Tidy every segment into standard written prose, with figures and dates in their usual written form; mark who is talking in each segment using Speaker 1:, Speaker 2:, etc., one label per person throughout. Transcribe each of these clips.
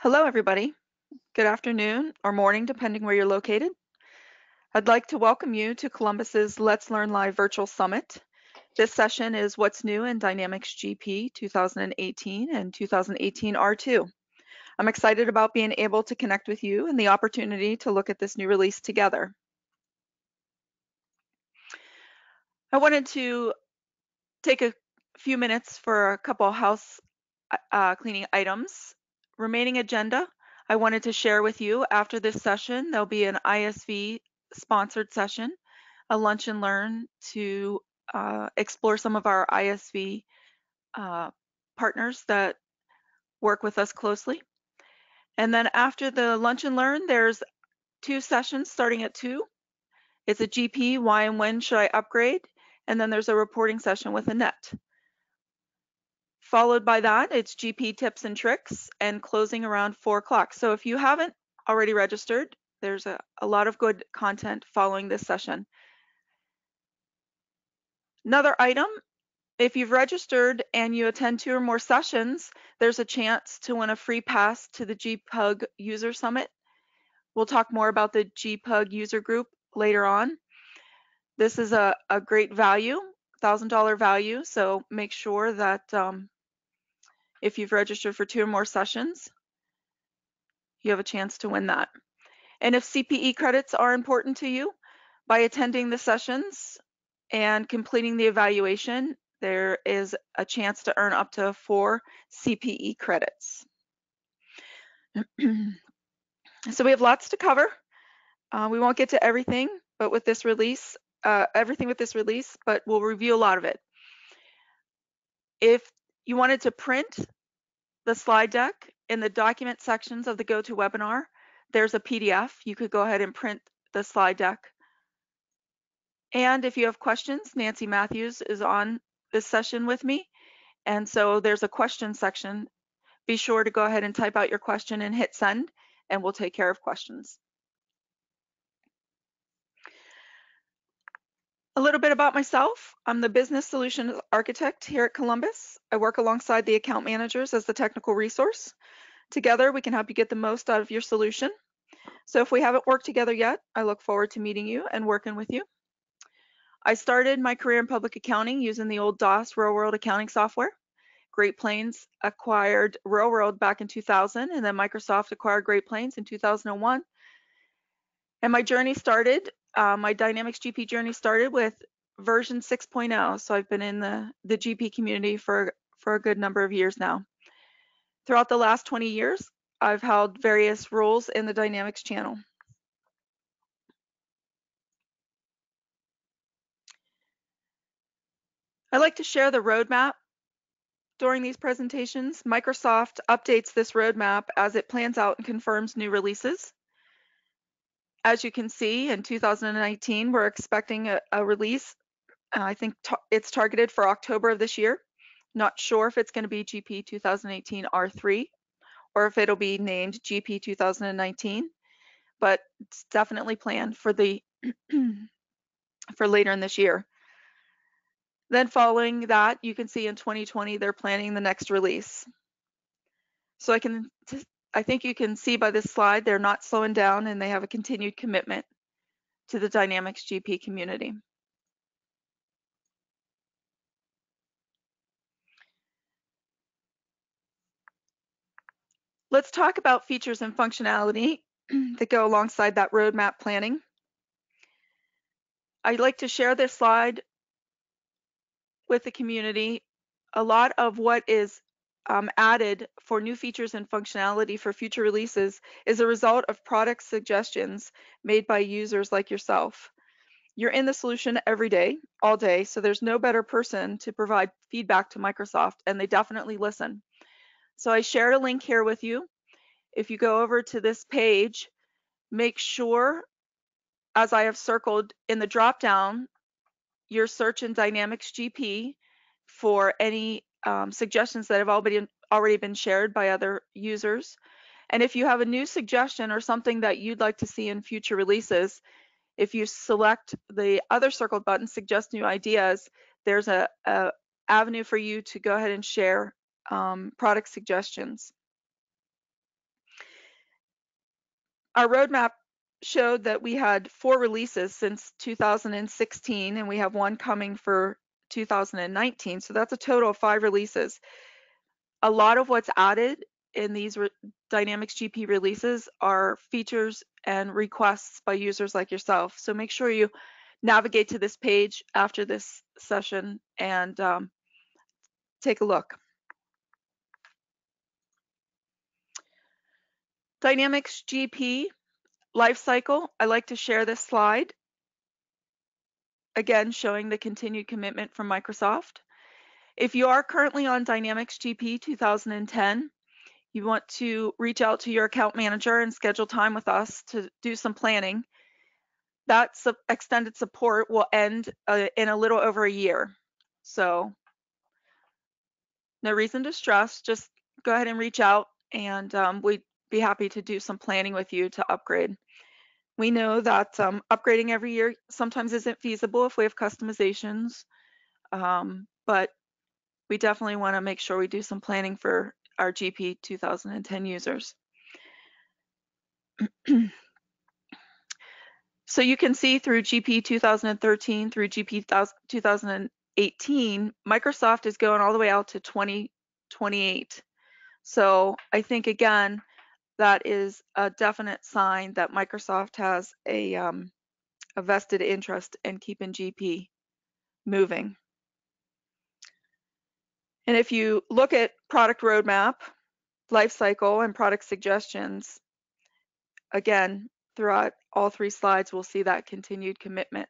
Speaker 1: Hello, everybody. Good afternoon or morning, depending where you're located. I'd like to welcome you to Columbus's Let's Learn Live Virtual Summit. This session is What's New in Dynamics GP 2018 and 2018 R2. I'm excited about being able to connect with you and the opportunity to look at this new release together. I wanted to take a few minutes for a couple house cleaning items. Remaining agenda, I wanted to share with you after this session, there'll be an ISV sponsored session, a lunch and learn to explore some of our ISV partners that work with us closely. And then after the lunch and learn, there's 2 sessions starting at 2. It's a GP, why and when should I upgrade? And then there's a reporting session with Annette. Followed by that, it's GP tips and tricks and closing around 4 o'clock. So if you haven't already registered, there's a lot of good content following this session. Another item, if you've registered and you attend 2 or more sessions, there's a chance to win a free pass to the GPUG User Summit. We'll talk more about the GPUG user group later on. This is a great value, $1,000 value, so make sure that if you've registered for 2 or more sessions, you have a chance to win that. And if CPE credits are important to you, by attending the sessions and completing the evaluation, there is a chance to earn up to 4 CPE credits. So we have lots to cover. We won't get to everything, but with this release, but we'll review a lot of it. If you wanted to print the slide deck in the document sections of the GoToWebinar, there's a PDF. You could go ahead and print the slide deck. And if you have questions, Nancy Matthews is on this session with me. And so there's a question section. Be sure to go ahead and type out your question and hit send, and we'll take care of questions. A little bit about myself. I'm the Business Solutions Architect here at Columbus. I work alongside the account managers as the technical resource. Together, we can help you get the most out of your solution. So if we haven't worked together yet, I look forward to meeting you and working with you. I started my career in public accounting using the old DOS Real World accounting software. Great Plains acquired Real World back in 2000, and then Microsoft acquired Great Plains in 2001. And my journey started, my Dynamics GP journey started with version 6.0. So I've been in the GP community for a good number of years now. Throughout the last 20 years, I've held various roles in the Dynamics channel. I like to share the roadmap during these presentations. Microsoft updates this roadmap as it plans out and confirms new releases. As you can see, in 2019, we're expecting a release. I think it's targeted for October of this year. Not sure if it's going to be GP 2018 R3 or if it'll be named GP 2019, but it's definitely planned for the for later in this year. Then following that, you can see in 2020 they're planning the next release. So I think you can see by this slide they're not slowing down and they have a continued commitment to the Dynamics GP community. Let's talk about features and functionality that go alongside that roadmap planning. I'd like to share this slide with the community. A lot of what is added for new features and functionality for future releases is a result of product suggestions made by users like yourself. You're in the solution every day, all day, so there's no better person to provide feedback to Microsoft, and they definitely listen. So I shared a link here with you. If you go over to this page, make sure, as I have circled in the drop-down, your search in Dynamics GP for any suggestions that have already been shared by other users. And if you have a new suggestion or something that you'd like to see in future releases, if you select the other circled button, suggest new ideas, there's a avenue for you to go ahead and share product suggestions. Our roadmap showed that we had 4 releases since 2016, and we have one coming for 2019. So that's a total of 5 releases. A lot of what's added in these Dynamics GP releases are features and requests by users like yourself. So make sure you navigate to this page after this session and take a look. Dynamics GP lifecycle. I like to share this slide, again showing the continued commitment from Microsoft. If you are currently on Dynamics GP 2010, you want to reach out to your account manager and schedule time with us to do some planning. That extended support will end in a little over a year. So no reason to stress, just go ahead and reach out, and we'd be happy to do some planning with you to upgrade. We know that upgrading every year sometimes isn't feasible if we have customizations, but we definitely want to make sure we do some planning for our GP 2010 users. So you can see through GP 2013 through GP 2018, Microsoft is going all the way out to 2028. So I think, again, that is a definite sign that Microsoft has a vested interest in keeping GP moving. And if you look at product roadmap, lifecycle, and product suggestions, again, throughout all 3 slides, we'll see that continued commitment.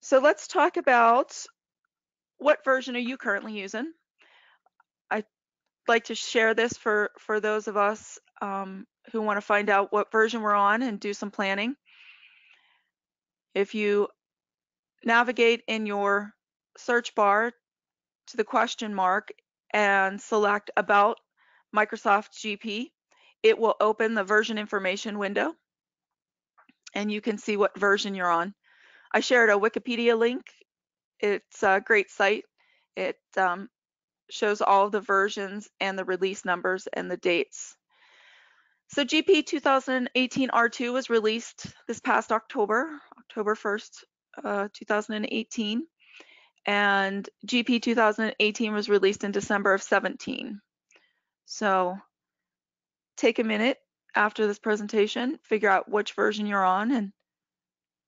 Speaker 1: So let's talk about what version are you currently using. I'd like to share this for those of us who want to find out what version we're on and do some planning. If you navigate in your search bar to the question mark and select About Microsoft GP, it will open the version information window, and you can see what version you're on. I shared a Wikipedia link. It's a great site. It shows all the versions and the release numbers and the dates. So GP 2018 R2 was released this past October 1st, 2018. And GP 2018 was released in December of 17. So take a minute after this presentation, figure out which version you're on, and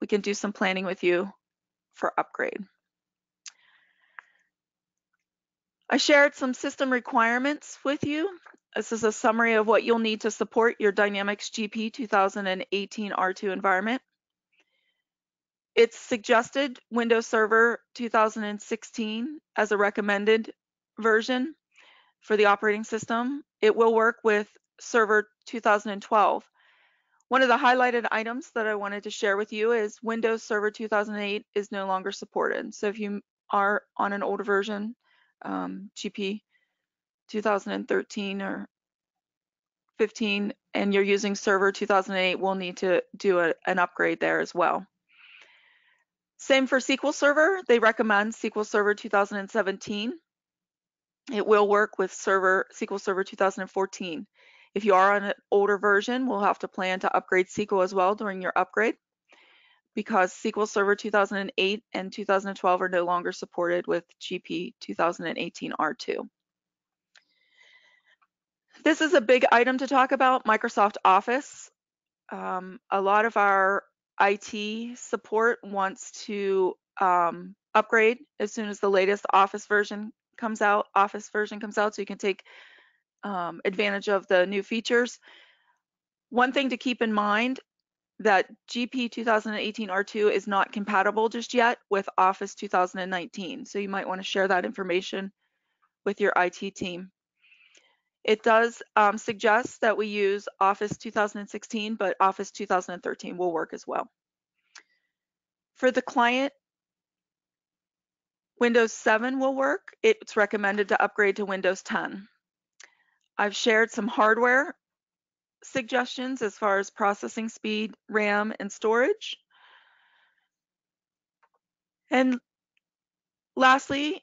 Speaker 1: we can do some planning with you for upgrade. I shared some system requirements with you. This is a summary of what you'll need to support your Dynamics GP 2018 R2 environment. It's suggested Windows Server 2016 as a recommended version for the operating system. It will work with Server 2012. One of the highlighted items that I wanted to share with you is Windows Server 2008 is no longer supported. So if you are on an older version, GP 2013 or 15, and you're using Server 2008, we'll need to do an upgrade there as well. Same for SQL Server. They recommend SQL Server 2017. It will work with SQL Server 2014. If you are on an older version, we'll have to plan to upgrade SQL as well during your upgrade, because SQL Server 2008 and 2012 are no longer supported with GP 2018 R2. This is a big item to talk about, Microsoft Office. A lot of our IT support wants to upgrade as soon as the latest Office version comes out, so you can take advantage of the new features. One thing to keep in mind, that GP 2018 R2 is not compatible just yet with Office 2019, so you might want to share that information with your IT team. It does suggest that we use Office 2016, but Office 2013 will work as well. For the client, Windows 7 will work. It's recommended to upgrade to Windows 10. I've shared some hardware suggestions as far as processing speed, RAM, and storage. And lastly,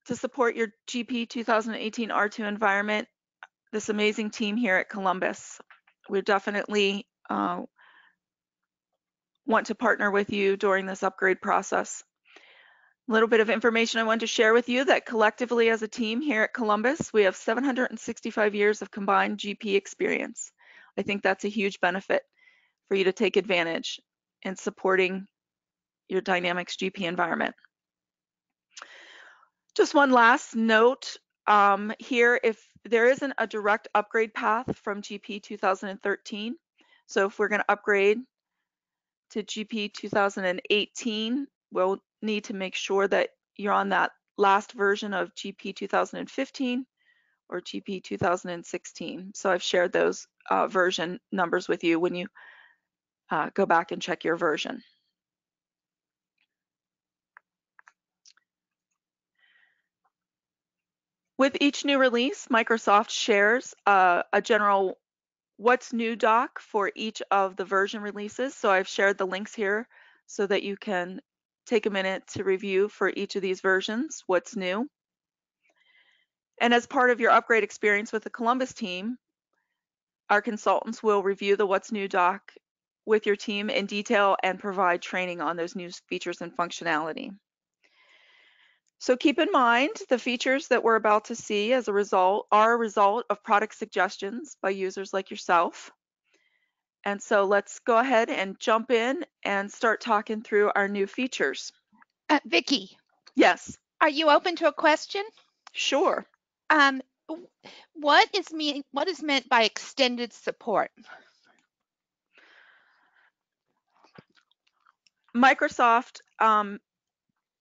Speaker 1: to support your GP 2018 R2 environment, this amazing team here at Columbus. We definitely want to partner with you during this upgrade process. A little bit of information I want to share with you that collectively as a team here at Columbus, we have 765 years of combined GP experience. I think that's a huge benefit for you to take advantage in supporting your Dynamics GP environment. Just one last note here, if there isn't a direct upgrade path from GP 2013, so if we're going to upgrade to GP 2018, we'll need to make sure that you're on that last version of GP 2015 or GP 2016. So I've shared those version numbers with you when you go back and check your version. With each new release, Microsoft shares a general what's new doc for each of the version releases. So I've shared the links here so that you can take a minute to review for each of these versions what's new. And as part of your upgrade experience with the Columbus team, our consultants will review the what's new doc with your team in detail and provide training on those new features and functionality. So keep in mind the features that we're about to see as a result are a result of product suggestions by users like yourself. And so let's go ahead and jump in and start talking through our new features.
Speaker 2: Vicky.
Speaker 1: Yes.
Speaker 2: Are you open to a question?
Speaker 1: Sure.
Speaker 2: What is meant by extended support?
Speaker 1: Microsoft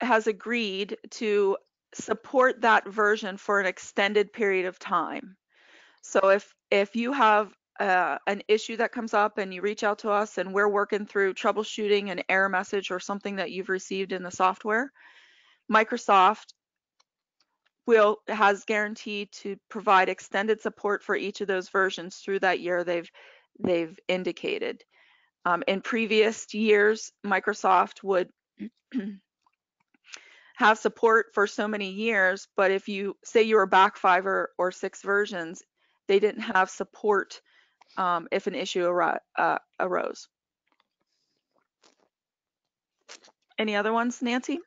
Speaker 1: has agreed to support that version for an extended period of time. So if you have an issue that comes up and you reach out to us and we're working through troubleshooting an error message or something that you've received in the software, Microsoft has guaranteed to provide extended support for each of those versions through that year they've indicated. In previous years, Microsoft would have support for so many years, but if you say you were back 5 or 6 versions, they didn't have support if an issue arose. Any other ones, Nancy?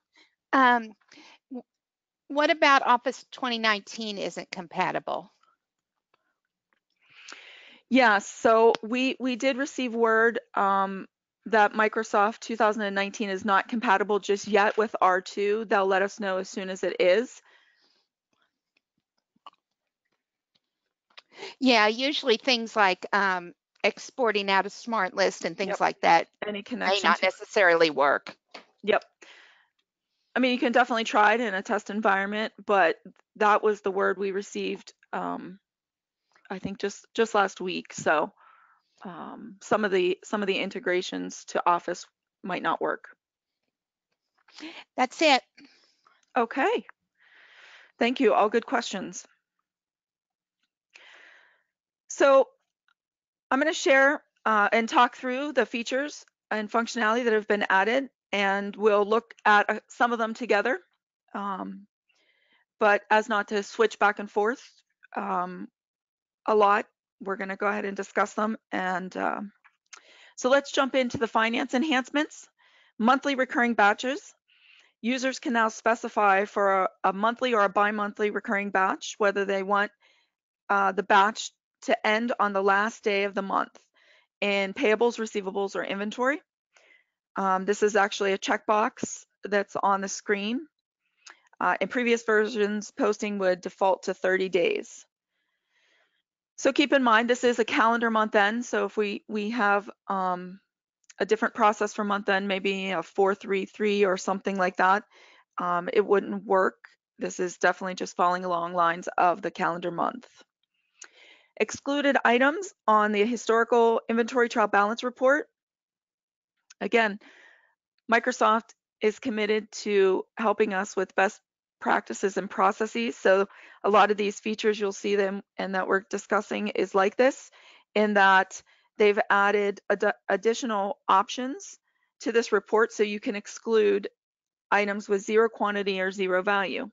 Speaker 2: What about Office 2019 isn't compatible?
Speaker 1: Yes, so we did receive word that Microsoft 2019 is not compatible just yet with R2. They'll let us know as soon as it is.
Speaker 2: Yeah, usually things like exporting out a smart list and things like that
Speaker 1: Any connection
Speaker 2: may not necessarily work.
Speaker 1: Yep. I mean, you can definitely try it in a test environment, but that was the word we received, I think just last week. So some of the integrations to Office might not work.
Speaker 2: That's it.
Speaker 1: Okay. Thank you. All good questions. So I'm going to share and talk through the features and functionality that have been added, and we'll look at some of them together. But as not to switch back and forth a lot, we're going to go ahead and discuss them. And so let's jump into the finance enhancements. Monthly recurring batches. Users can now specify for a monthly or a bi-monthly recurring batch whether they want the batch to end on the last day of the month in payables, receivables, or inventory. This is actually a checkbox that's on the screen. In previous versions, posting would default to 30 days. So keep in mind, this is a calendar month end. So if we have a different process for month end, maybe a 433 or something like that, it wouldn't work. This is definitely just following along lines of the calendar month. Excluded items on the historical inventory trial balance report. Again, Microsoft is committed to helping us with best practices and processes. So a lot of these features you'll see them and that we're discussing is like this, in that they've added additional options to this report so you can exclude items with zero quantity or zero value.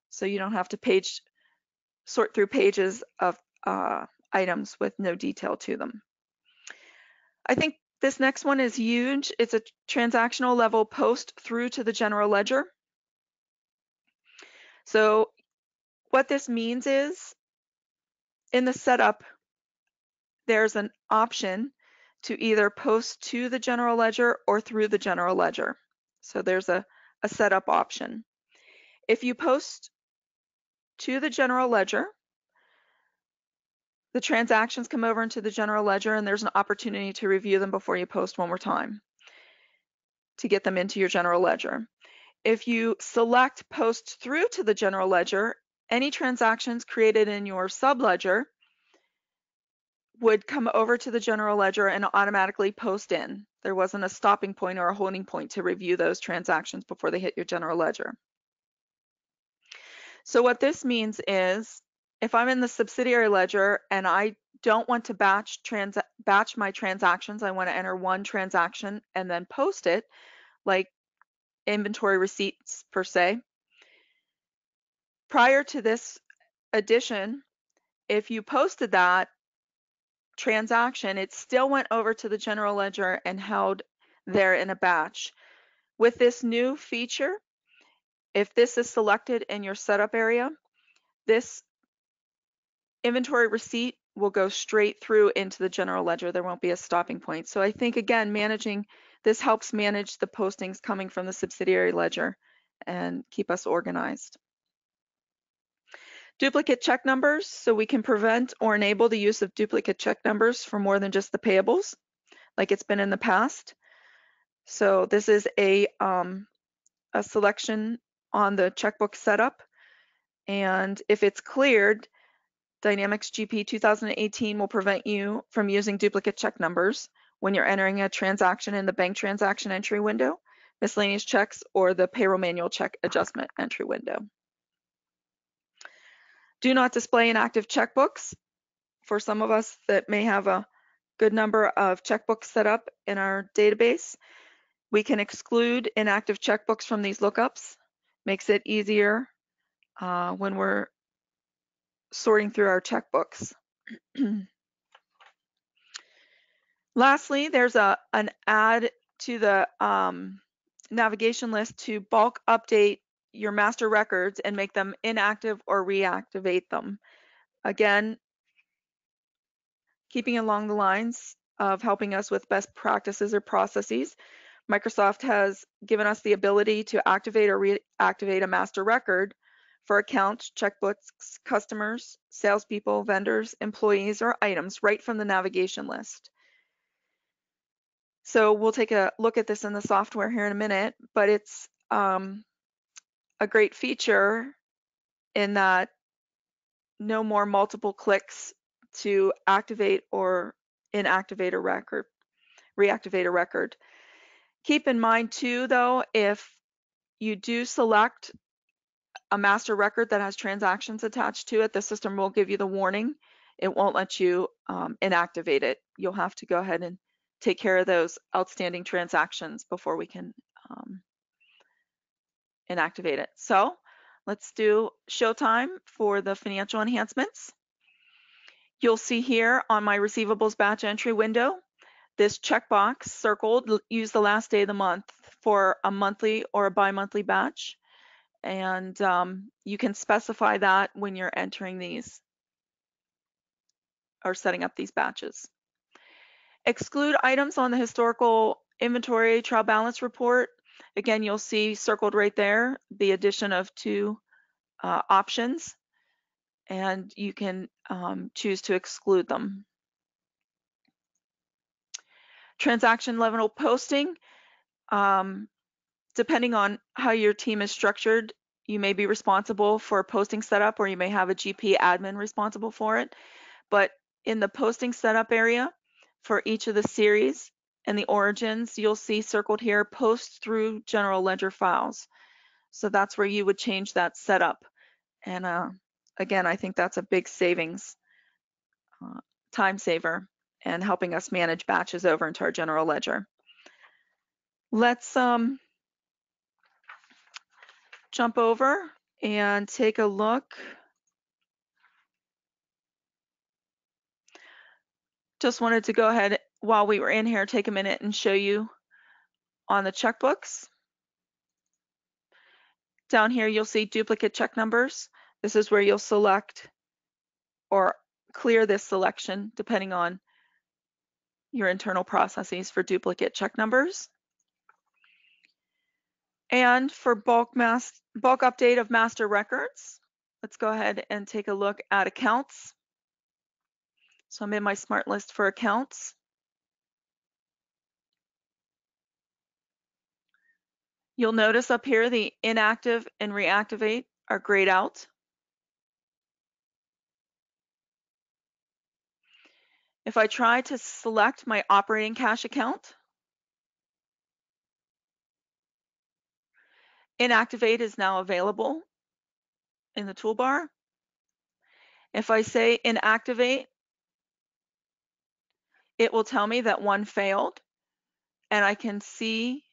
Speaker 1: So you don't have to sort through pages of items with no detail to them. I think this next one is huge. It's a transactional level post through to the general ledger. So what this means is in the setup, there's an option to either post to the general ledger or through the general ledger. So there's a setup option. If you post to the general ledger, the transactions come over into the general ledger and there's an opportunity to review them before you post one more time to get them into your general ledger. If you select post through to the general ledger, any transactions created in your subledger would come over to the general ledger and automatically post in. There wasn't a stopping point or a holding point to review those transactions before they hit your general ledger. So what this means is if I'm in the subsidiary ledger and I don't want to batch my transactions, I want to enter one transaction and then post it, like inventory receipts per se. Prior to this addition, if you posted that transaction, it still went over to the general ledger and held there in a batch. With this new feature, if this is selected in your setup area, this inventory receipt will go straight through into the general ledger. There won't be a stopping point. So I think, again, this helps manage the postings coming from the subsidiary ledger and keep us organized. Duplicate check numbers, so we can prevent or enable the use of duplicate check numbers for more than just the payables, like it's been in the past. So this is a selection on the checkbook setup, and if it's cleared, Dynamics GP 2018 will prevent you from using duplicate check numbers when you're entering a transaction in the bank transaction entry window, miscellaneous checks, or the payroll manual check adjustment entry window. Do not display inactive checkbooks. For some of us that may have a good number of checkbooks set up in our database, we can exclude inactive checkbooks from these lookups. Makes it easier when we're sorting through our checkbooks. Lastly, there's an add to the navigation list to bulk update your master records and make them inactive or reactivate them. Again, keeping along the lines of helping us with best practices or processes, Microsoft has given us the ability to activate or reactivate a master record for accounts, checkbooks, customers, salespeople, vendors, employees, or items right from the navigation list. So we'll take a look at this in the software here in a minute, but it's a great feature in that no more multiple clicks to activate or inactivate a record, reactivate a record. Keep in mind too, though, if you do select a master record that has transactions attached to it, the system will give you the warning. It won't let you inactivate it. You'll have to go ahead and take care of those outstanding transactions before we can inactivate it. So let's do showtime for the financial enhancements. You'll see here on my receivables batch entry window, this checkbox circled, use the last day of the month for a monthly or a bi-monthly batch. And you can specify that when you're entering these or setting up these batches. Exclude items on the historical inventory trial balance report. Again, you'll see circled right there the addition of two options, and you can choose to exclude them. Transaction level posting, depending on how your team is structured, you may be responsible for posting setup or you may have a GP admin responsible for it. But in the posting setup area for each of the series and the origins, you'll see circled here, post through general ledger files. So that's where you would change that setup. And again, I think that's a big savings, time saver, and helping us manage batches over into our general ledger. Let's jump over and take a look Just wanted to go ahead while we were in here, take a minute and show you on the checkbooks. Down here, you'll see duplicate check numbers. This is where you'll select or clear this selection depending on your internal processes for duplicate check numbers. And for bulk update of master records, let's go ahead and take a look at accounts. So I'm in my smart list for accounts. You'll notice up here the inactive and reactivate are grayed out. If I try to select my operating cash account, inactivate is now available in the toolbar. If I say inactivate, it will tell me that one failed, and I can see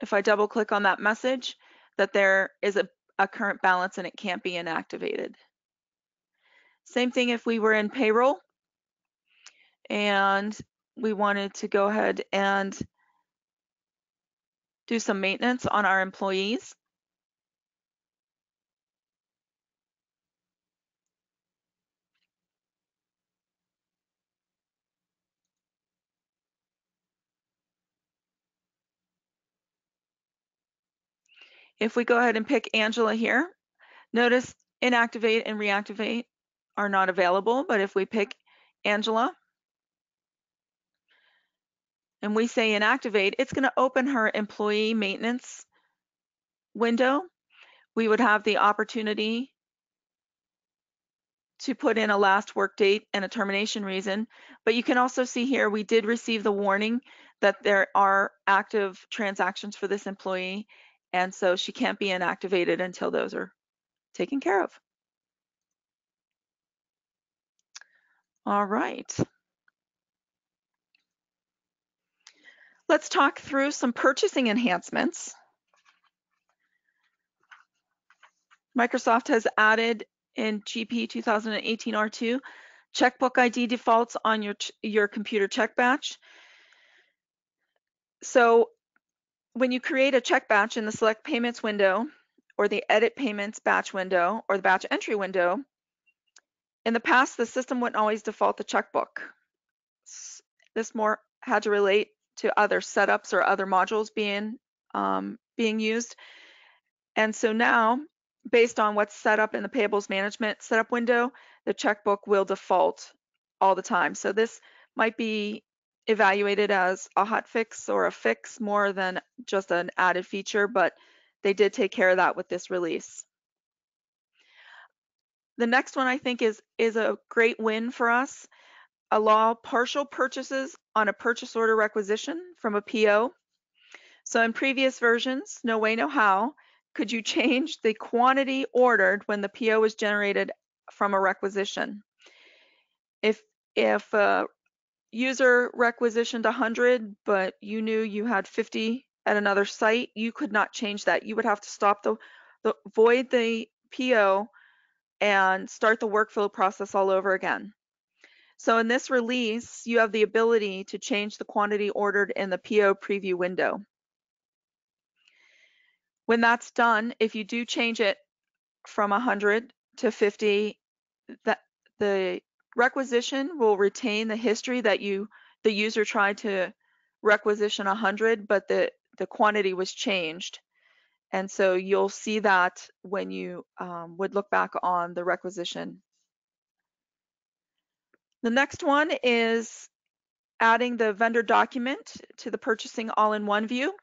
Speaker 1: if I double click on that message that there is a current balance and it can't be inactivated. Same thing if we were in payroll and we wanted to go ahead and do some maintenance on our employees. If we go ahead and pick Angela here, notice inactivate and reactivate are not available, but if we pick Angela and we say inactivate, it's going to open her employee maintenance window. We would have the opportunity to put in a last work date and a termination reason, but you can also see here we did receive the warning that there are active transactions for this employee, and so she can't be inactivated until those are taken care of. All right. Let's talk through some purchasing enhancements. Microsoft has added in GP 2018 R2 checkbook ID defaults on your computer check batch. So when you create a check batch in the select payments window or the edit payments batch window or the batch entry window, in the past the system wouldn't always default the checkbook. This more had to relate to other setups or other modules being used. And so now, based on what's set up in the payables management setup window, the checkbook will default all the time. So this might be evaluated as a hot fix or a fix more than just an added feature, but they did take care of that with this release. The next one I think is a great win for us. Allow partial purchases on a purchase order requisition from a PO. So in previous versions, no way, no how, could you change the quantity ordered when the PO was generated from a requisition. If a user requisitioned 100, but you knew you had 50 at another site, you could not change that. You would have to stop void the PO and start the workflow process all over again. So in this release, you have the ability to change the quantity ordered in the PO preview window. When that's done, if you do change it from 100 to 50, that the requisition will retain the history that the user tried to requisition 100, but the quantity was changed. And so you'll see that when you would look back on the requisition. The next one is adding the vendor document to the purchasing all-in-one view.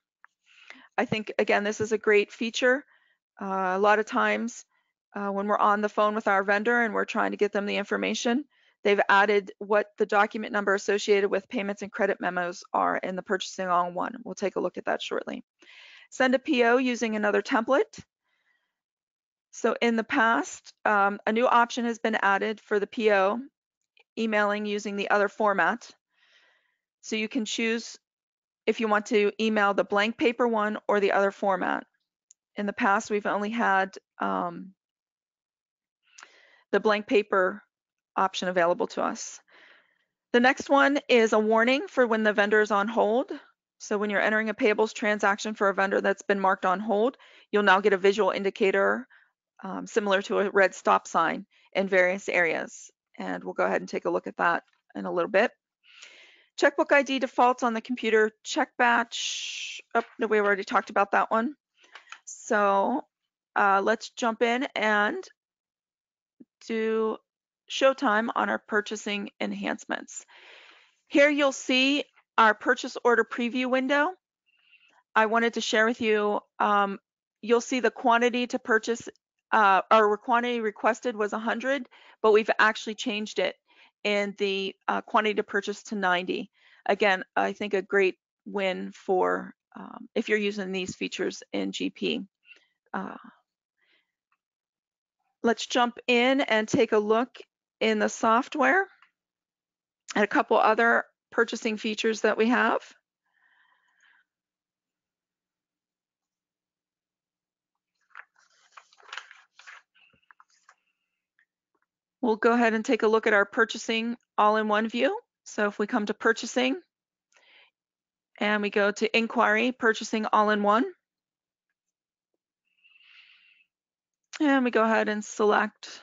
Speaker 1: I think, again, this is a great feature. A lot of times when we're on the phone with our vendor and we're trying to get them the information, they've added what the document number associated with payments and credit memos are in the purchasing all-in-one. We'll take a look at that shortly. Send a PO using another template. So in the past, a new option has been added for the PO, emailing using the other format. So you can choose if you want to email the blank paper one or the other format. In the past, we've only had the blank paper option available to us. The next one is a warning for when the vendor is on hold. So when you're entering a payables transaction for a vendor that's been marked on hold, you'll now get a visual indicator similar to a red stop sign in various areas. And we'll go ahead and take a look at that in a little bit. Checkbook ID defaults on the computer check batch. Oh, no, we already talked about that one. So let's jump in and do showtime on our purchasing enhancements. Here you'll see our purchase order preview window. I wanted to share with you, you'll see the quantity to purchase, our quantity requested was 100, but we've actually changed it in the quantity to purchase to 90. Again, I think a great win for if you're using these features in GP. Let's jump in and take a look in the software at a couple other purchasing features that we have. We'll go ahead and take a look at our purchasing all-in-one view. So if we come to purchasing and we go to inquiry, purchasing all-in-one, and we go ahead and select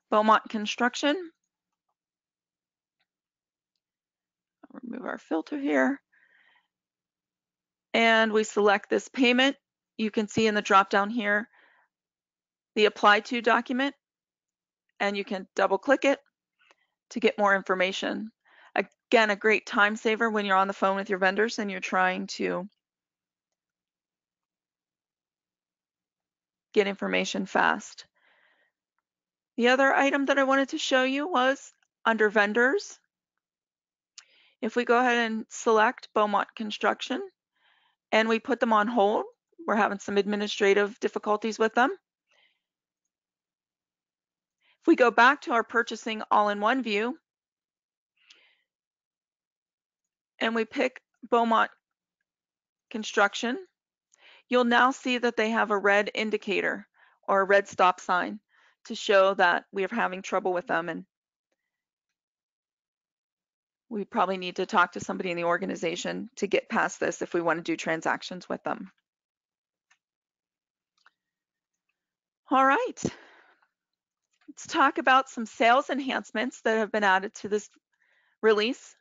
Speaker 1: Beaumont Construction. I'll remove our filter here. And we select this payment. You can see in the drop-down here the apply to document, and you can double-click it to get more information. Again, a great time saver when you're on the phone with your vendors and you're trying to get information fast. The other item that I wanted to show you was under vendors. If we go ahead and select Beaumont Construction and we put them on hold, we're having some administrative difficulties with them. If we go back to our purchasing all-in-one view and we pick Beaumont Construction, you'll now see that they have a red indicator or a red stop sign to show that we are having trouble with them, and we probably need to talk to somebody in the organization to get past this if we want to do transactions with them. All right, let's talk about some sales enhancements that have been added to this release.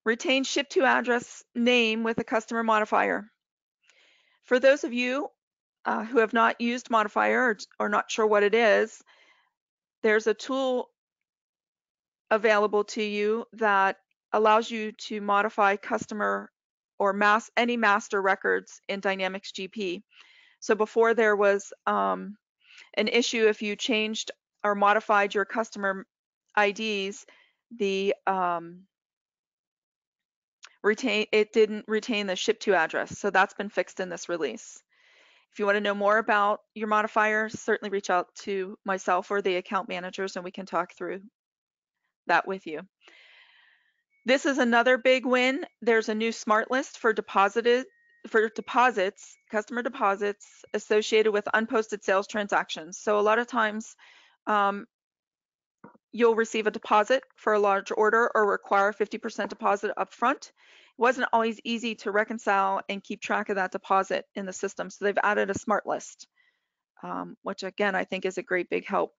Speaker 1: Retain ship to address name with a customer modifier. For those of you who have not used modifier or not sure what it is, there's a tool available to you that allows you to modify customer or any master records in Dynamics GP. So before there was an issue if you changed or modified your customer IDs, it didn't retain the ship to address. So that's been fixed in this release. If you want to know more about your modifiers, certainly reach out to myself or the account managers and we can talk through that with you. This is another big win. There's a new smart list for deposits, customer deposits associated with unposted sales transactions. So a lot of times you'll receive a deposit for a large order or require 50% deposit upfront. It wasn't always easy to reconcile and keep track of that deposit in the system. So they've added a smart list, which again, I think is a great big help.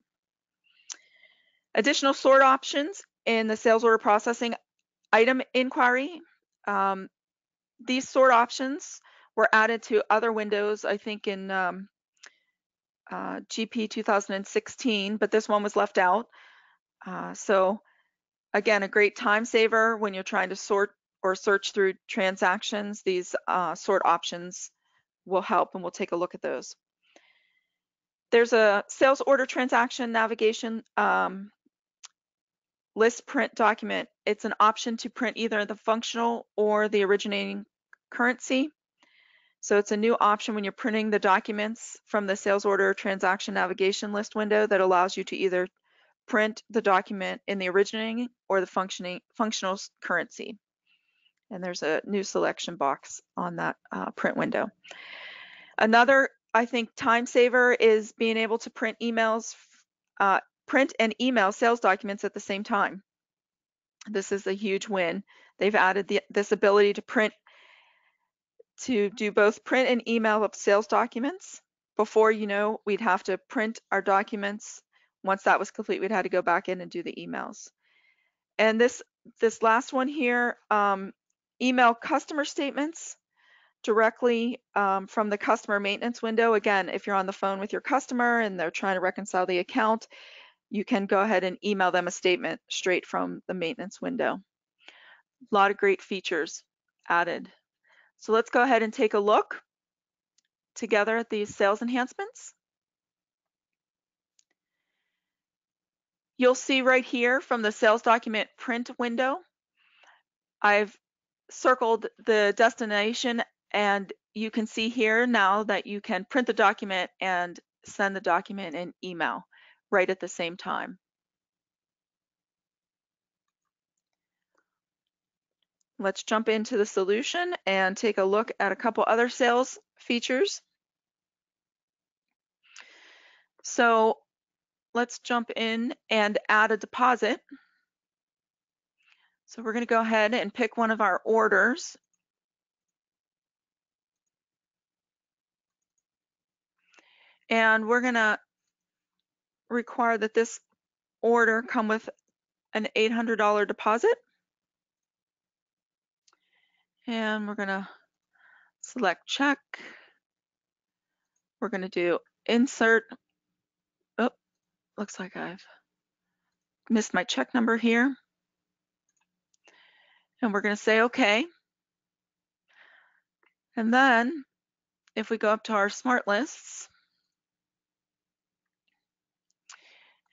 Speaker 1: Additional sort options in the sales order processing item inquiry. These sort options were added to other windows, I think in GP 2016, but this one was left out. So again, a great time saver when you're trying to sort or search through transactions. These sort options will help, and we'll take a look at those. There's a sales order transaction navigation list print document. It's an option to print either the functional or the originating currency. So it's a new option when you're printing the documents from the sales order transaction navigation list window that allows you to either print the document in the originating or the functional currency. And there's a new selection box on that print window. Another, I think, time saver is being able to print emails, print and email sales documents at the same time. This is a huge win. They've added this ability to do both print and email of sales documents. Before, we'd have to print our documents. Once that was complete, we'd had to go back in and do the emails. And this last one here, email customer statements directly from the customer maintenance window. Again, if you're on the phone with your customer and they're trying to reconcile the account, you can go ahead and email them a statement straight from the maintenance window. A lot of great features added. So let's go ahead and take a look together at these sales enhancements. You'll see right here from the sales document print window, I've circled the destination, and you can see here now that you can print the document and send the document in email right at the same time. Let's jump into the solution and take a look at a couple other sales features. So let's jump in and add a deposit. So we're going to go ahead and pick one of our orders. And we're going to require that this order come with an $800 deposit. And we're going to select check. We're going to do insert. Oh, looks like I've missed my check number here. And we're going to say OK. And then if we go up to our smart lists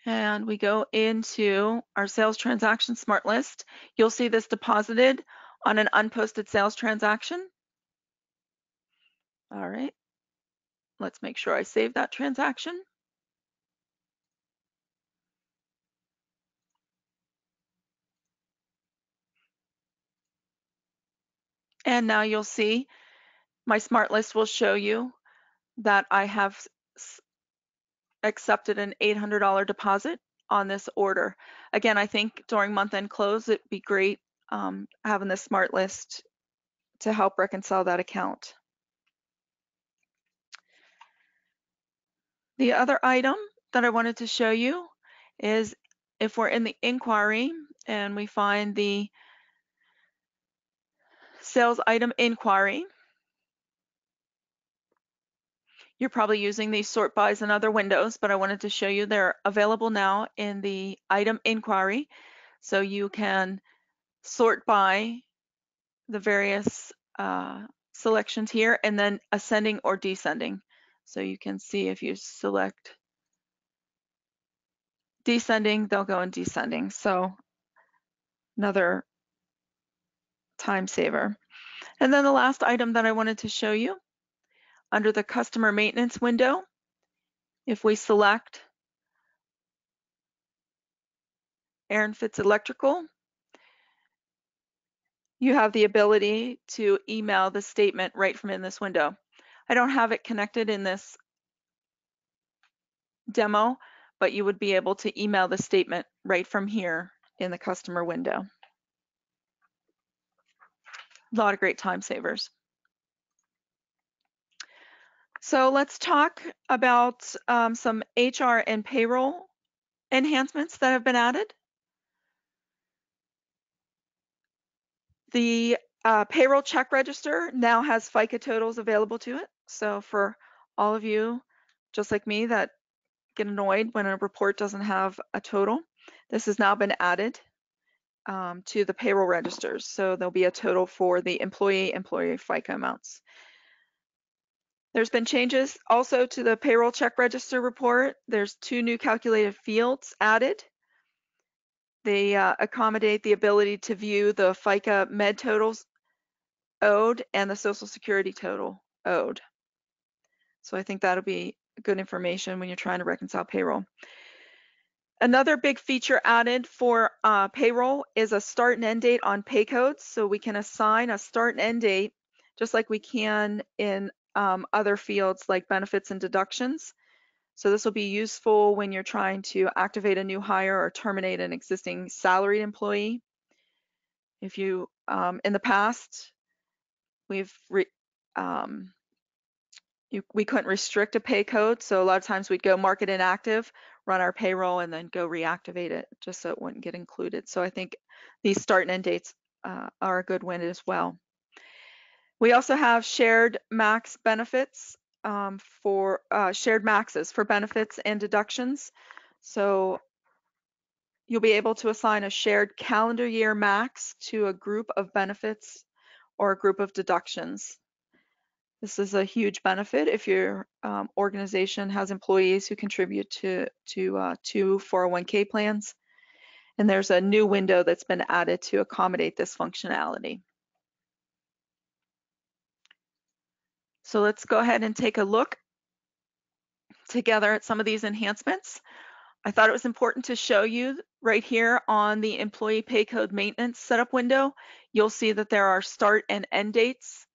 Speaker 1: and we go into our sales transaction smart list, you'll see this deposited on an unposted sales transaction. All right, let's make sure I save that transaction. And now you'll see my smart list will show you that I have accepted an $800 deposit on this order. Again, I think during month-end close, it'd be great having this smart list to help reconcile that account. The other item that I wanted to show you is if we're in the inquiry and we find the sales item inquiry, you're probably using these sort bys in other windows, but I wanted to show you they're available now in the item inquiry. So you can sort by the various selections here and then ascending or descending. So you can see if you select descending, they'll go in descending. So another time saver. And then the last item that I wanted to show you, under the customer maintenance window, if we select Aaron Fitz Electrical, you have the ability to email the statement right from in this window. I don't have it connected in this demo, but you would be able to email the statement right from here in the customer window. A lot of great time savers. So let's talk about some HR and payroll enhancements that have been added. The payroll check register now has FICA totals available to it. So for all of you, just like me, that get annoyed when a report doesn't have a total, this has now been added to the payroll registers. So there'll be a total for the employee FICA amounts. There's been changes also to the payroll check register report. There's 2 new calculated fields added. They accommodate the ability to view the FICA med totals owed and the Social Security total owed. So I think that'll be good information when you're trying to reconcile payroll. Another big feature added for payroll is a start and end date on pay codes. So we can assign a start and end date just like we can in other fields like benefits and deductions. So this will be useful when you're trying to activate a new hire or terminate an existing salaried employee. If you, in the past, we've we couldn't restrict a pay code, so a lot of times we'd go mark it inactive, run our payroll, and then go reactivate it just so it wouldn't get included. So I think these start and end dates are a good win as well. We also have shared max benefits for shared maxes for benefits and deductions. So you'll be able to assign a shared calendar year max to a group of benefits or a group of deductions. This is a huge benefit if your organization has employees who contribute to two 401k plans. And there's a new window that's been added to accommodate this functionality. So let's go ahead and take a look together at some of these enhancements. I thought it was important to show you right here on the employee pay code maintenance setup window. You'll see that there are start and end dates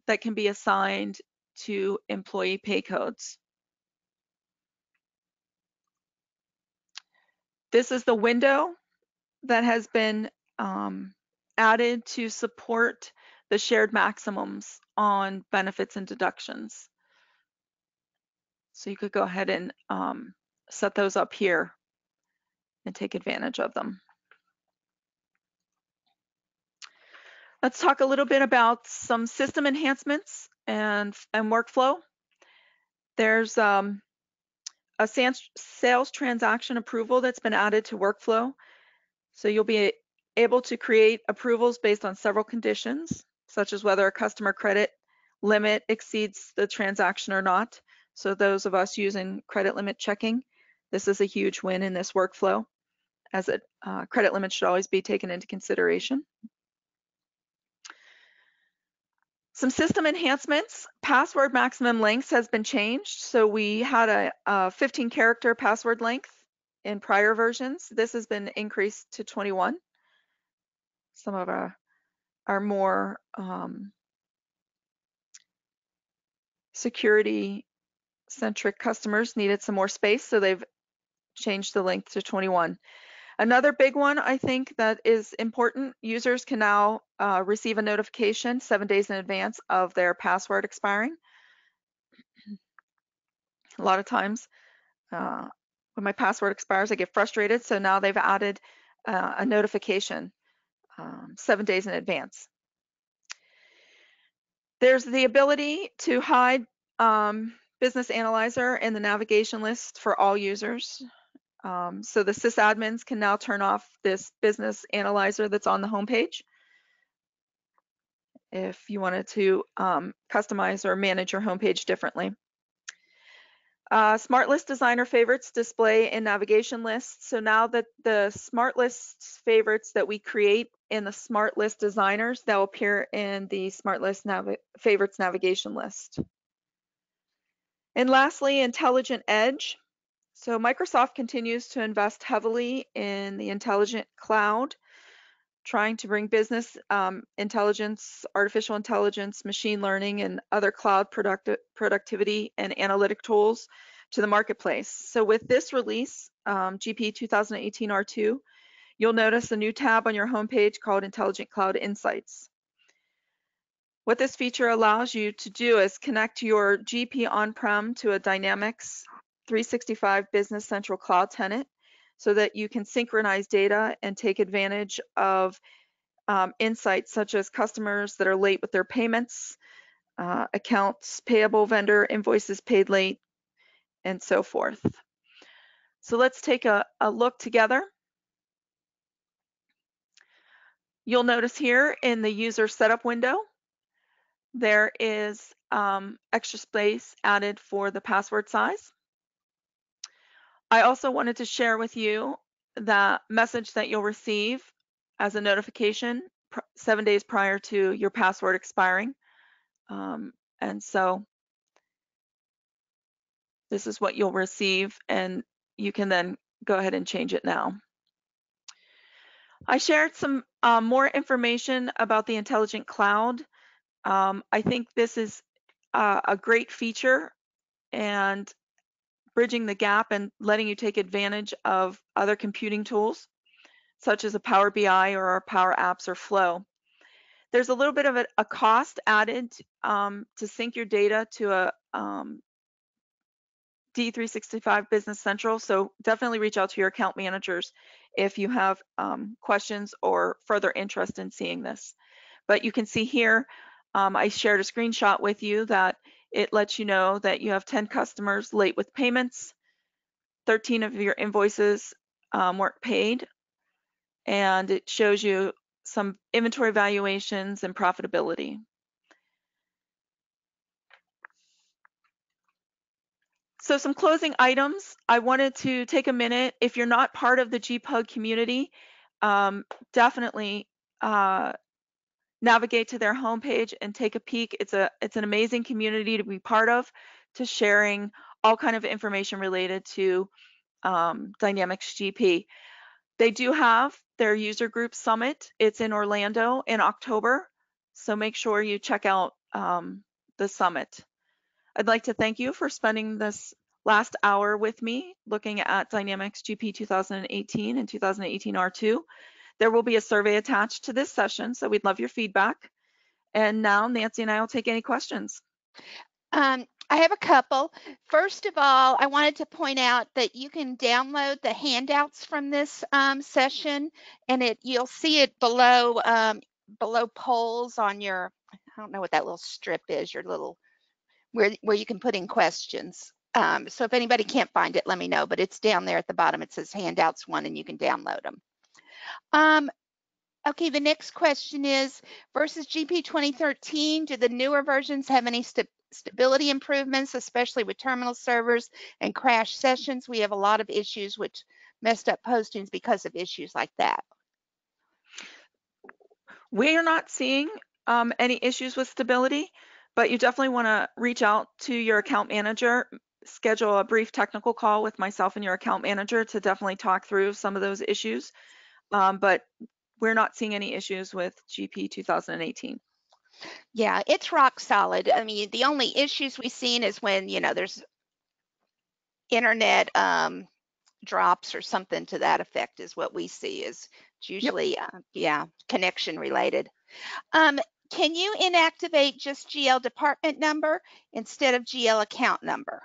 Speaker 1: that can be assigned to employee pay codes. This is the window that has been added to support the shared maximums on benefits and deductions. So you could go ahead and set those up here and take advantage of them. Let's talk a little bit about some system enhancements and workflow. There's a sales transaction approval that's been added to workflow. So you'll be able to create approvals based on several conditions, such as whether a customer credit limit exceeds the transaction or not. So those of us using credit limit checking, this is a huge win in this workflow, as credit limits should always be taken into consideration. Some system enhancements, password maximum lengths has been changed. So we had a 15 character password length in prior versions. This has been increased to 21. Some of our more security centric customers needed some more space, so they've changed the length to 21. Another big one I think that is important, users can now receive a notification 7 days in advance of their password expiring. A lot of times when my password expires, I get frustrated, so now they've added a notification 7 days in advance. There's the ability to hide Business Analyzer in the navigation list for all users. So the sysadmins can now turn off this Business Analyzer that's on the homepage if you wanted to customize or manage your homepage differently. Smart List Designer favorites display in navigation lists. So now that the Smart Lists favorites that we create in the Smart List Designers, they'll appear in the Smart List favorites navigation list. And lastly, Intelligent Edge. So Microsoft continues to invest heavily in the intelligent cloud, trying to bring business intelligence, artificial intelligence, machine learning, and other cloud productivity and analytic tools to the marketplace. So with this release, GP 2018 R2, you'll notice a new tab on your homepage called Intelligent Cloud Insights. What this feature allows you to do is connect your GP on-prem to a Dynamics 365 Business Central Cloud tenant so that you can synchronize data and take advantage of insights such as customers that are late with their payments, accounts payable, vendor invoices paid late, and so forth. So let's take a look together. You'll notice here in the user setup window, there is extra space added for the password size. I also wanted to share with you the message that you'll receive as a notification 7 days prior to your password expiring. And so this is what you'll receive, and you can then go ahead and change it now. I shared some more information about the Intelligent Cloud. I think this is a great feature and bridging the gap and letting you take advantage of other computing tools. such as a Power BI or our Power Apps or Flow. There's a little bit of a cost added to sync your data to a D365 Business Central, so definitely reach out to your account managers if you have questions or further interest in seeing this. But you can see here, I shared a screenshot with you that it lets you know that you have 10 customers late with payments, 13 of your invoices weren't paid, and it shows you some inventory valuations and profitability. So some closing items. I wanted to take a minute. If you're not part of the GPUG community, definitely navigate to their homepage and take a peek. It's an amazing community to be part of, to sharing all kind of information related to Dynamics GP. They do have their user group summit. It's in Orlando in October, so make sure you check out the summit. I'd like to thank you for spending this last hour with me looking at Dynamics GP 2018 and 2018 R2. There will be a survey attached to this session, so we'd love your feedback. And now Nancy and I will take any questions.
Speaker 2: I have a couple. First of all, I wanted to point out that you can download the handouts from this session, and you'll see it below below polls on your, I don't know what that little strip is, your little where you can put in questions. So if anybody can't find it, let me know. But it's down there at the bottom. It says handouts 1, and you can download them. Okay, the next question is, versus GP 2013, do the newer versions have any stability improvements, especially with terminal servers and crash sessions? We have a lot of issues with messed up postings because of issues like that.
Speaker 1: We're not seeing any issues with stability, but you definitely want to reach out to your account manager, schedule a brief technical call with myself and your account manager to definitely talk through some of those issues. But we're not seeing any issues with GP 2018.
Speaker 2: Yeah, it's rock solid. I mean, the only issues we've seen is when, there's internet drops or something to that effect is what we see. Is it's
Speaker 1: Yep.
Speaker 2: usually, connection related. Can you inactivate just GL department number instead of GL account number?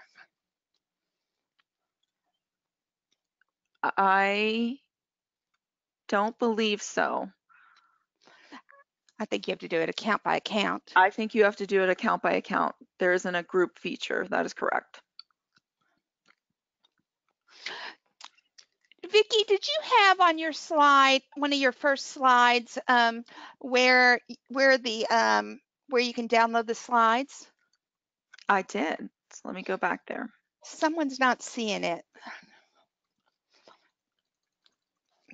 Speaker 1: I don't believe so.
Speaker 2: I think you have to do it account by account.
Speaker 1: I think you have to do it account by account. There isn't a group feature. That is correct.
Speaker 2: Vicky, did you have on your slide, one of your first slides, where you can download the slides?
Speaker 1: I did. So let me go back there.
Speaker 2: Someone's not seeing it.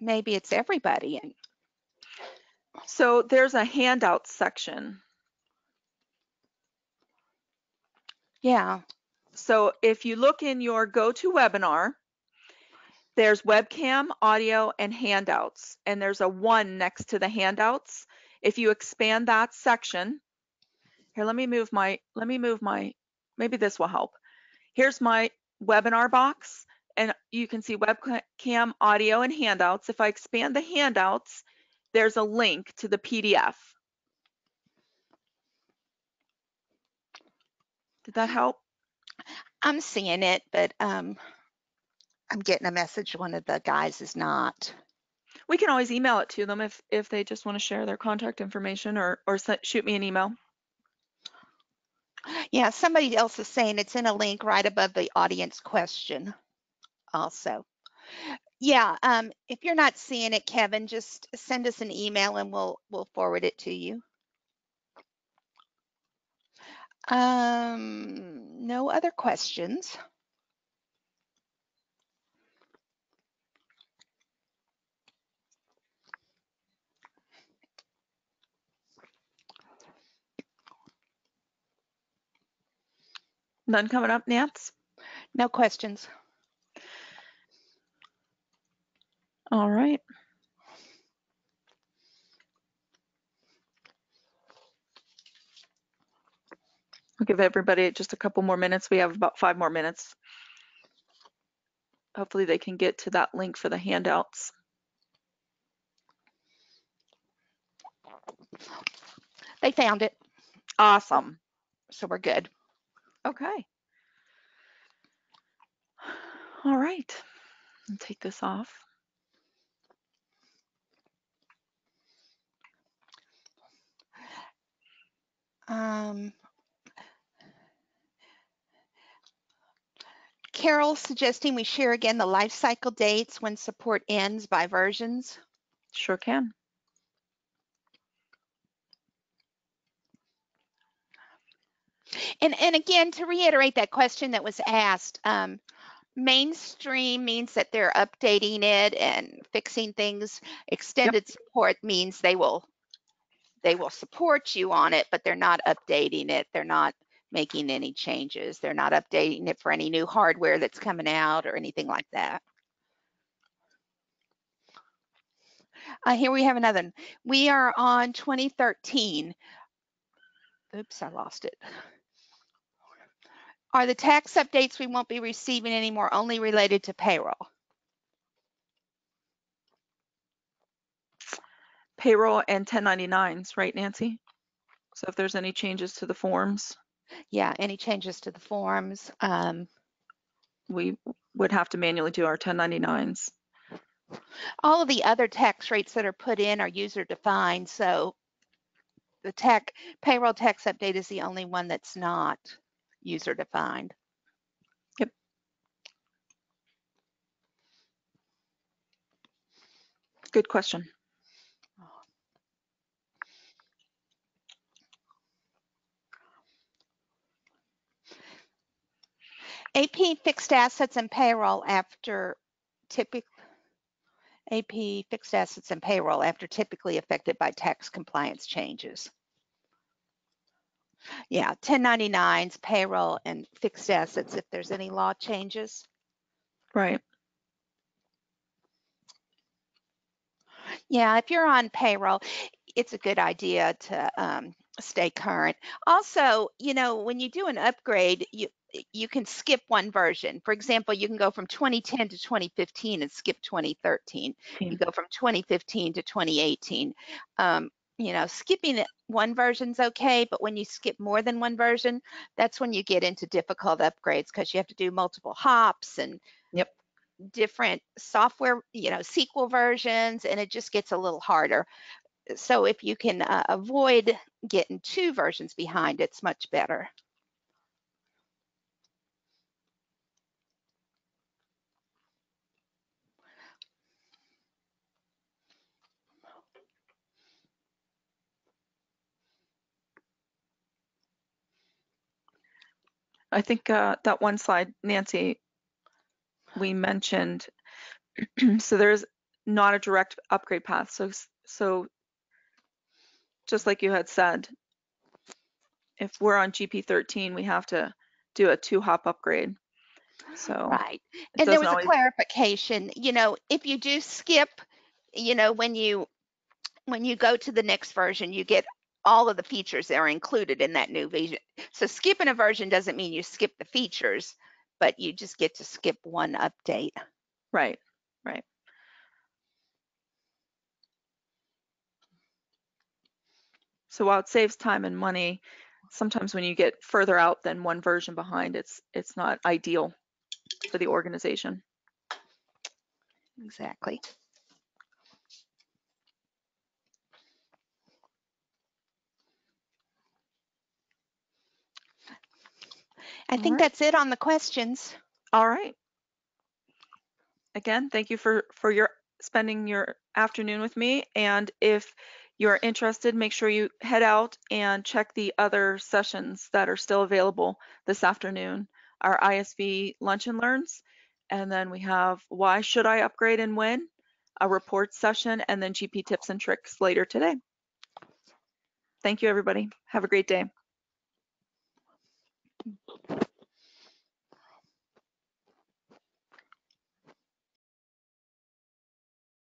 Speaker 2: Maybe it's everybody.
Speaker 1: So there's a handout section.
Speaker 2: Yeah.
Speaker 1: So if you look in your GoToWebinar, there's webcam, audio, and handouts, and there's a 1 next to the handouts. If you expand that section, here, maybe this will help. Here's my webinar box, and you can see webcam, audio, and handouts. If I expand the handouts, there's a link to the PDF. Did that help?
Speaker 2: I'm seeing it, but I'm getting a message one of the guys is not.
Speaker 1: We can always email it to them if they just want to share their contact information or shoot me an email.
Speaker 2: Yeah, somebody else is saying it's in a link right above the audience question also. Yeah, if you're not seeing it, Kevin, just send us an email and we'll forward it to you. No other questions.
Speaker 1: None coming up, Nance?
Speaker 2: No questions.
Speaker 1: All right. I'll give everybody just a couple more minutes. We have about 5 more minutes. Hopefully they can get to that link for the handouts.
Speaker 2: They found it,
Speaker 1: Awesome.
Speaker 2: so we're good.
Speaker 1: Okay. All right. I'll take this off.
Speaker 2: Carol's suggesting we share again the life cycle dates when support ends by versions.
Speaker 1: Sure can.
Speaker 2: And again, to reiterate that question that was asked, mainstream means that they're updating it and fixing things. Extended support means they will support you on it, but they're not updating it. They're not making any changes. They're not updating it for any new hardware that's coming out or anything like that. Here we have another one. We are on 2013. Oops, I lost it. Are the tax updates we won't be receiving anymore only related to payroll?
Speaker 1: Payroll and 1099s, right, Nancy? So if there's any changes to the forms,
Speaker 2: Yeah, any changes to the forms?
Speaker 1: we would have to manually do our 1099s.
Speaker 2: All of the other tax rates that are put in are user defined, so the payroll tax update is the only one that's not user defined.
Speaker 1: Yep. Good question.
Speaker 2: AP fixed assets and payroll after AP fixed assets and payroll after typically affected by tax compliance changes. Yeah, 1099s, payroll, and fixed assets if there's any law changes.
Speaker 1: Right.
Speaker 2: Yeah, if you're on payroll, it's a good idea to stay current. Also, when you do an upgrade, you can skip one version. For example, you can go from 2010 to 2015 and skip 2013. You go from 2015 to 2018. Skipping one version's okay, but when you skip more than one version, that's when you get into difficult upgrades because you have to do multiple hops and
Speaker 1: Yep.
Speaker 2: different software, SQL versions, and it just gets a little harder. So if you can avoid getting two versions behind, it's much better.
Speaker 1: I think that one slide, Nancy, we mentioned, so there's not a direct upgrade path. So just like you had said, if we're on GP13, we have to do a 2-hop upgrade. So
Speaker 2: Right.
Speaker 1: it
Speaker 2: And there
Speaker 1: doesn't
Speaker 2: was a
Speaker 1: always,
Speaker 2: clarification, if you do skip, when you go to the next version, you get all of the features that are included in that new version. So skipping a version doesn't mean you skip the features, but you just get to skip one update.
Speaker 1: right. So while it saves time and money, sometimes when you get further out than one version behind, it's not ideal for the organization.
Speaker 2: Exactly. I think that's it on the questions.
Speaker 1: All right. Again, thank you for your spending your afternoon with me. And if you're interested, make sure you head out and check the other sessions that are still available this afternoon. Our ISV Lunch and Learns, and then we have Why Should I Upgrade and When? A report session, and then GP Tips and Tricks later today. Thank you, everybody. Have a great day.